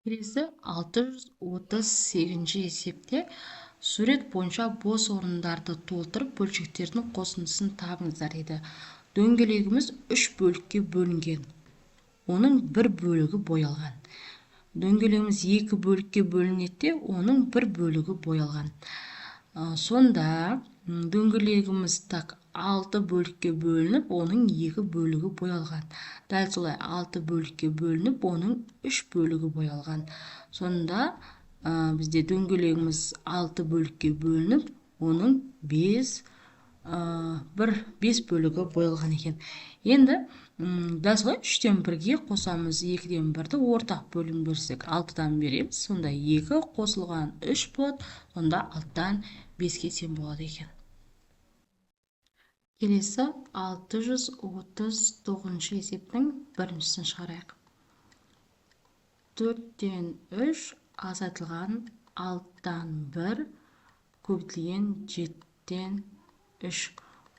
Келесі 638 есепте сурет бойынша бос орындарды толтырып бөлшектердің қосындысын табыңыздар дейді. Дөңгелегіміз 3 бөлікке бөлінген. Оның бір бөлігі боялған. Дөңгелегіміз 2 бөлікке бөлінеді, оның бір бөлігі боялған. Сонда дөңгелегіміз 6 бөлікке бөлініп, оның 2 бөлігі боялған. Дәл солай 6 бөлікке бөлініп, оның 3 бөлігі боялған. Сонда бізде дөңгелегіміз 6 бөлікке бөлініп, оның 5 бөлігі боялған екен. Енді дәл солай 3-тен 1-ге қосамыз, 2-ден 1-ді ортақ бөлім берсек 6-дан береміз. Сонда 2 қосылған 3 болады. Сонда 6-дан 5-ге тең болады екен. Келесі 639 есептің біріншісін шығарайық. 4-тен 3 азайтылған 6-дан 1 көбейтілген 7-тен 3.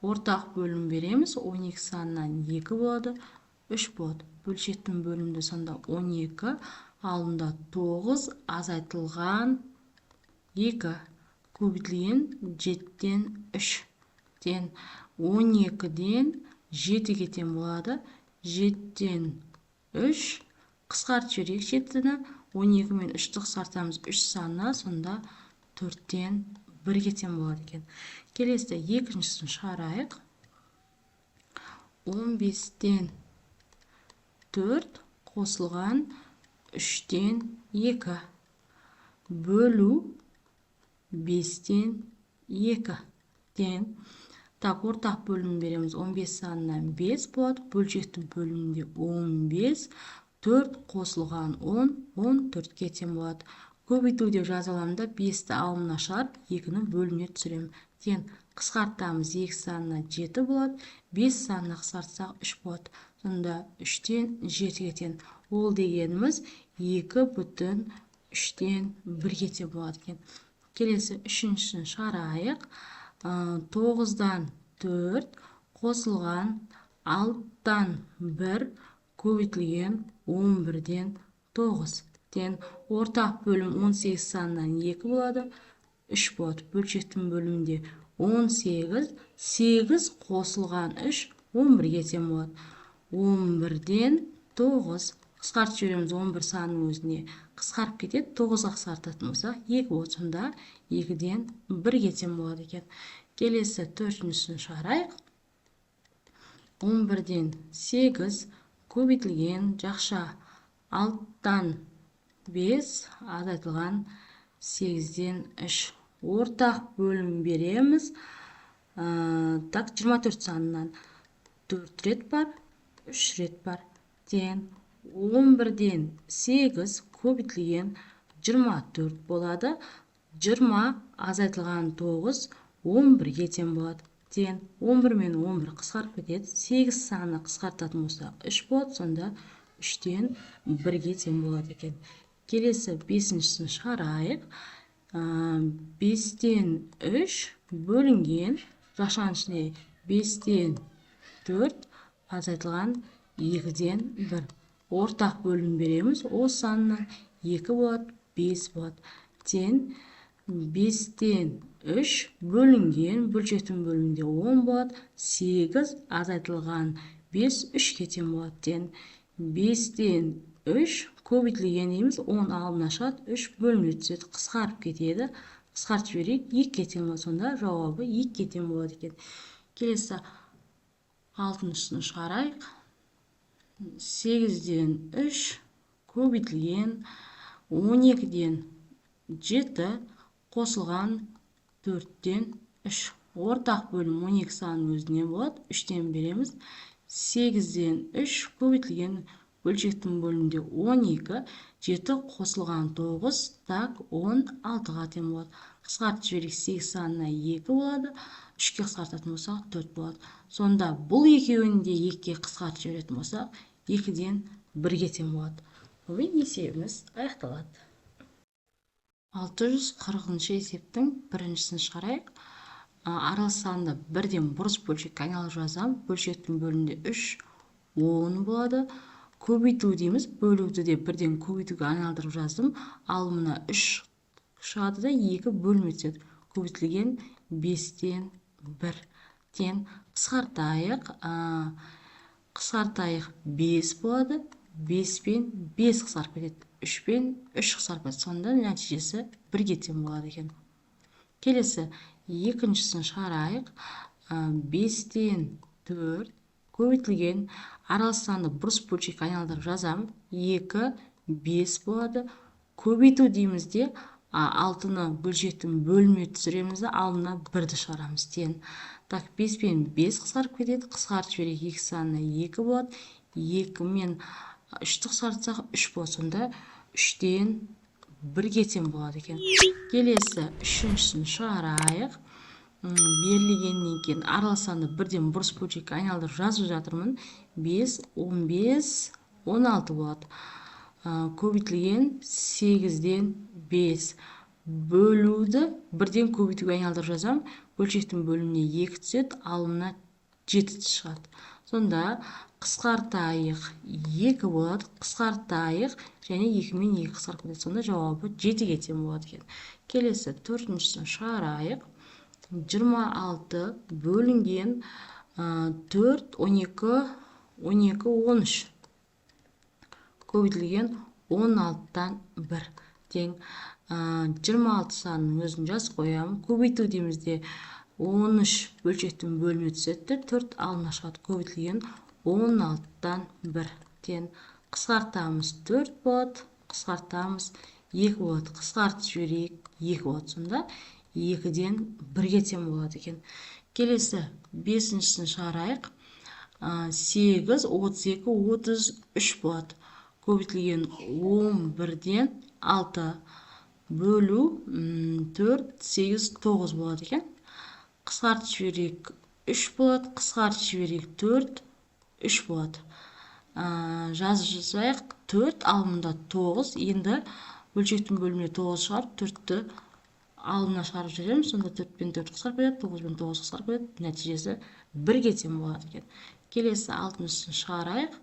Ортақ бөлім береміз. 12 санынан 2 болады, 3 болады. Бөлшектің бөлімді сонда 12, алдында 9 азайтылған 2 көбейтілген 7-тен 3 тен 12-ден 7-ге тең болады. 7-тен 3 қысқартып жіберейік 7-ні. 12 мен 3-ті қысқартамыз 3 санына, сонда 4-тен 1-ге тең болады екен. Келесі екіншісін шығарайық. 15-тен 4 қосылған 3-тен 2 бөлу 5-тен 2 тең. Ортақ бөлім береміз. 15 санынан 5 болады. Бөлшектің бөлімінде 15, 4 қосылған 10, 14-ге тең болады. Көбейту деп жазаламда 5-ті алымына шығарып, 2-ні бөліміне түсірем. Тең қысқартамыз, 2 санына 7 болады. 5 санына қысқартсақ 3 болады. Сонда 3-тен 7-ге тең. Ол дегеніміз 2,3-тен 1-ге тең болады екен. Келесі үшіншісін шығарайық. 9-дан 4 қосылған 6-дан 1 көбейтілген 11-ден 9 тең. Ортақ бөлім 18 санынан 2 болады, 3 болады. Бөлшектің бөлімінде 18, 8 қосылған 3 11-ге тең болады. 11-ден 9 қысқартып жібереміз. 11 санының өзіне қысқарып кетеді. 9-ға қысқартатын болсақ 2 болады. Сонда 2-ден 1-ге тең болады екен. Келесі төртіншісін шығарайық. 11-ден 8 көбейтілген жақша 6-дан 5 азайтылған 8-ден 3. Ортақ бөлім береміз. 24 санынан 4 рет бар, 3 рет бар. Тең 11-ден 8 көбейтілген 24 болады. 20 азайтылған 9 11-ге тең болады. Тең 11 мен 11 қысқарып кетеді. 8 санына қысқартатын болсақ 3 болады. Сонда 3-тен 1-ге тең болады екен. Келесі 5-шісін шығарайық. 5-тен 3 бөлінген жақшаның ішіне 5-тен 4 азайтылған 2-ден 1. Ортақ бөлім береміз. Ол санынан 2 болады, 5 болады. Тең 5-тен 3 бөлінген бөлшектің бөлімінде 10 болады. 8 азайтылған 5 3-ге тең болады. Тең 5-тен 3 көбейтілген дейміз. 10 алымына шығады, 3 бөліміне түседі. Қысқарып кетеді. Қысқартып жіберейік, 2-ге тең болады. Сонда жауабы 2-ге тең болады екен. Келесі 6-шысын шығарайық. 8-ден 3 көбейтілген 12-ден 7 қосылған 4-тен 3. Ортақ бөлім 12 санының өзіне болады. 3-тен береміз. 8-ден 3 көбейтілген бөлшектің бөлімінде 12, 7 қосылған 9, так 16-ға тең болады. Қысқартып жіберейік, 8 санына 2 болады. 3-ке қысқартатын болсақ 4 болады. Сонда бұл екеуін де 2-ге қысқартып жіберетін болсақ 2-ден 1-ге тең болады. Бұл есебіміз аяқталады. 640 есептің біріншісін шығарайық. Аралас санында 1-ден бұрыс бөлшекке айналып жазам. Бөлшектің бөлімінде 3, 10 болады. көбейту дейміз. Бөлуді де бірден көбейтуге айналдырып жаздым. Ал мына 3 шығады да 2 бөлме түседі. Көбейтілген 5-тен 1 тең қысқартайық. Қысқартайық 5 болады. 5 пен 5 қысқарып кетеді. 3 пен 3 қысқарып кетеді. Сонда нәтижесі 1-ге тең болады екен. Келесі екіншісін шығарайық. 5-тен 4 көбейтілген аралас санды бұрыс бөлшекке айналдырып жазам. 2 5 болады. Көбейту деймізде 6-ны бөлшектің бөлме түсіреміз де алдына 1-ді шығарамыз. Тең. Так, 5 пен 5 қысқарып кетеді. Қысқартып жіберейік, 2 санына 2 болады. 2 мен 3-ті қысқартсақ 3 болады. Сонда 3-тен 1-ге тең болады екен. Келесі үшіншісін шығарайық. Берілгеннен кейін аралас санды бірден бұрыс бөлшекке айналдырып жазып жатырмын. 5, 15, 16 болады. Көбейтілген 8-ден 5. Бөлуді бірден көбейтуге айналдырып жазам. Бөлшектің бөліміне 2 түседі, алымына 7 шығады. Сонда қысқартайық 2 болады. Қысқартайық және 2 мен 2 қысқарып кетеді. Сонда жауабы 7-ге тең болады екен. Келесі төртіншісін шығарайық. 26 бөлінген 4, 12, 12, 13. Көбейтілген 16-тан 1 тең. 26 санының өзін жаз қоямын. Көбейту деймізде 13 бөлшектің бөлімі түседі. 4 алына шығады. Көбейтілген 16-тан 1 тең. Қысқартамыз 4 болады. Қысқартамыз 2 болады. Қысқартып жіберейік 2 болады. Сонда 2-ден 1-ге тең болады екен. Келесі 5-шісін шығарайық. 8, 32, 33 болады. Көбейтілген 11-ден 6 бөлу 4, 8, 9 болады екен. Қысқартып жіберейік 3 болады. Қысқартып жіберейік 4, 3 болады. Жазып жазайық 4, алымында 9. Енді бөлшектің бөліміне 9 шығарып, 4-ті алымына шығарып жүреміз. Сонда 4 пен 4 қысқарып кетеді, 9 пен 9 қысқарып кетеді. Нәтижесі 1-ге тең болады екен. Келесі 6-шысын шығарайық.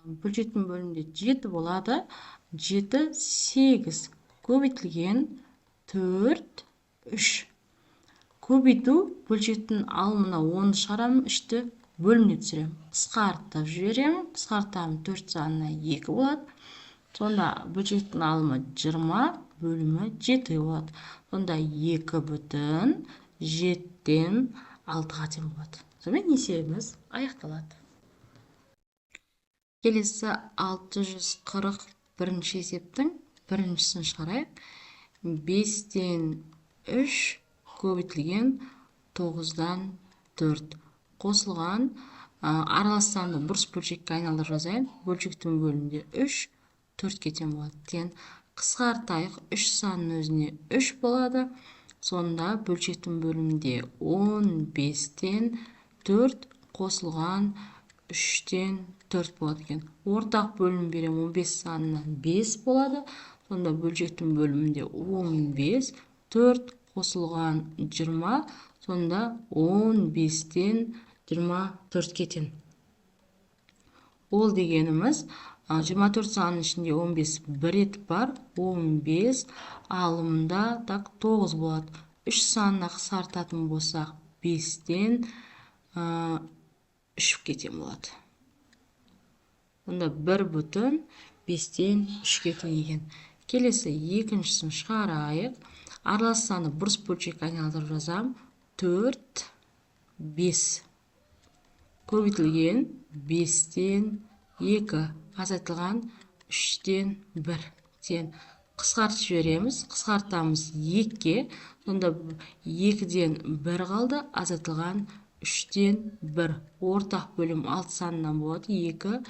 Бөлшектің бөлімінде 7 болады. 7, 8 көбейтілген 4, 3. Көбейту бөлшектің алымына 10 шығарамын, 3-ті бөліміне түсірем. Қысқартып жіберем. Қысқартамын 4 санына 2 болады. Сонда бөлшектің алымы 20, бөлімі 7 болады. Сонда 2 бүтін 7-тен 6-ға тең болады. Сонымен есебіміз аяқталады. Келесі 641-ші есептің біріншісін шығарайық. 5-тен 3 көбейтілген 9-дан 4 қосылған аралас санды бұрыс бөлшекке айналдырып жазайын. Бөлшектің бөлімінде 3, 4-ке тең болады. Тең. Қысқартайық 3 санның өзіне 3 болады. Сонда бөлшектің бөлімінде 15-тен 4 қосылған 3-тен 4 болады екен. Ортақ бөлім берем 15 санынан 5 болады. Сонда бөлшектің бөлімінде 15, 4 қосылған 20. Сонда 15-тен 24-ке тең. Ол дегеніміз 24 санның ішінде 15 бір рет бар. 15 алымда 9 болады. 3 санына қысқартатын болсақ 5-тен 3-ке тең болады. Онда 1 бүтін 5-тен 3-ке тең екен. Келесі екіншісін шығарайық. Аралас санды бұрыс бөлшекке айналдырып жазам. 4, 5 көбейтілген 5-тен 2 азайтылған 3-тен 1 тең. Қысқартып жібереміз. Қысқартамыз 2-ке. Сонда 2-ден 1 қалды. Азайтылған 3-тен 1. Ортақ бөлім 6 санынан болады. 2,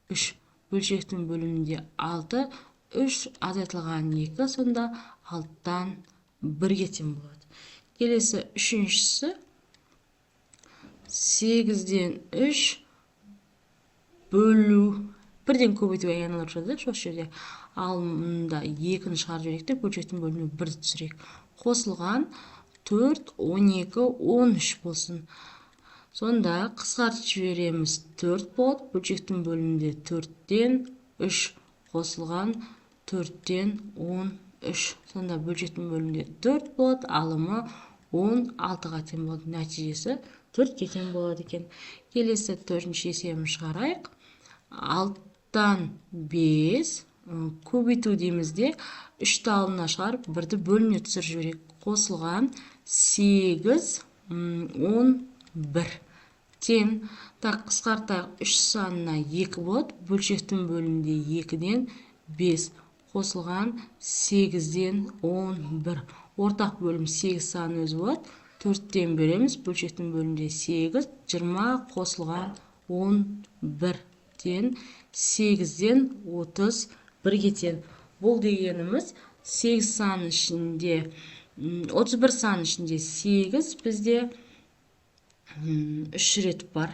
3. Бөлшектің бөлімінде 6, 3 азайтылған 2. Сонда 6-тан 1-ге тең болады. Келесі үшіншісі 8-ден 3 бөлу бірден көбейтуге айналдырып жазайық. Осы жерде алымында 2-ні шығарып жіберейік, бөлшектің бөліміне 1-ді түсірейік. Қосылған 4, 12, 13 болсын. Сонда қысқартып жібереміз 4 болады. Бөлшектің бөлімінде 4-тен 3 қосылған 4-тен 13. Сонда бөлшектің бөлімінде 4 болады. Алымы 16-ға тең болады. Нәтижесі 4-ке тең болады екен. Келесі 4-ші есебін шығарайық. 6-тан 5 көбейту деймізде 3-ті алымына шығарып 1-ді бөліміне түсіріп жіберейік. Қосылған 8 11 тең. Так, қысқартайық. 3 санына 2 болады. Бөлшектің бөлімінде 2-ден 5 қосылған 8-ден 11. Ортақ бөлім 8 саны өзі болады. 4-тен бөлеміз. Бөлшектің бөлімінде 8, 20 қосылған 11 тең. 8-ден 31 тең. Бұл дегеніміз 8 санының ішінде 31 санының ішінде 8 бізде 3 рет бар.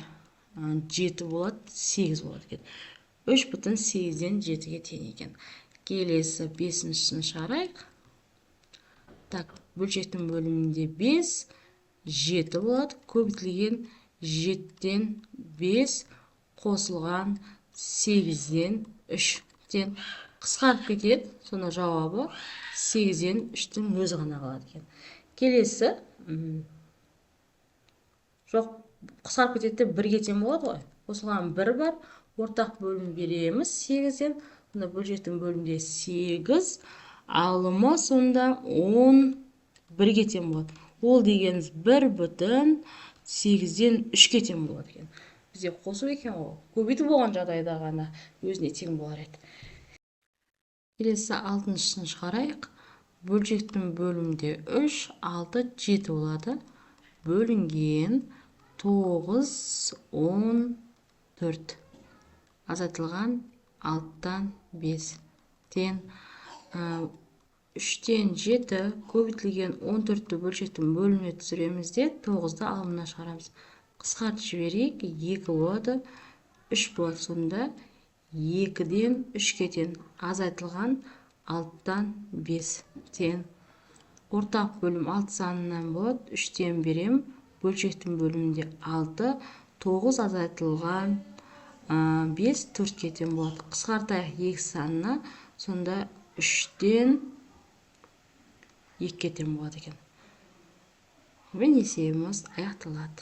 7 болады, 8 болады екен. 3,8-ден 7-ге тең екен. Келесі 5-шісін шығарайық. Так, бөлшектің бөлімінде 5, 7 болады. Көбейтілген 7-ден 5 қосылған 8-ден 3 тең. Қысқарып кетеді. Сонда жауабы 8-ден 3-тің өзі ғана қалады екен. Келесі жоқ, қысқарып кетеді, 1-ге тең болады ғой. Қосылған 1 бар. Ортақ бөлім береміз 8-ден. Сонда бөлшектің бөлімінде 8, алымы сонда 11-ге тең болады. Ол дегеніміз 1,8-ден 3-ке тең болады екен. Бізде қосу екен ғой. Көбейту болған жағдайда ғана өзіне тең болар еді. Келесі 6-шысын шығарайық. Бөлшектің бөлімінде 3, 6, 7 болады. Бөлінген 9, 14. Азайтылған 6-тан 5 тең. 3-тен 7 көбейтілген 14-ті бөлшектің бөліміне түсіреміз де 9-ды алымына шығарамыз. Қысқартып жіберейік. 2 болады, 3 болады. Сонда 2-ден 3-ке тең. Азайтылған 6-тан 5 тең. Ортақ бөлім 6 санынан болады. 3-тен берем. Бөлшектің бөлімінде 6, 9 азайтылған 5 4-ке тең болады. Қысқартайық 2 санына. Сонда 3-тен 2-ке тең болады екен. Мен есебіміз аяқталады.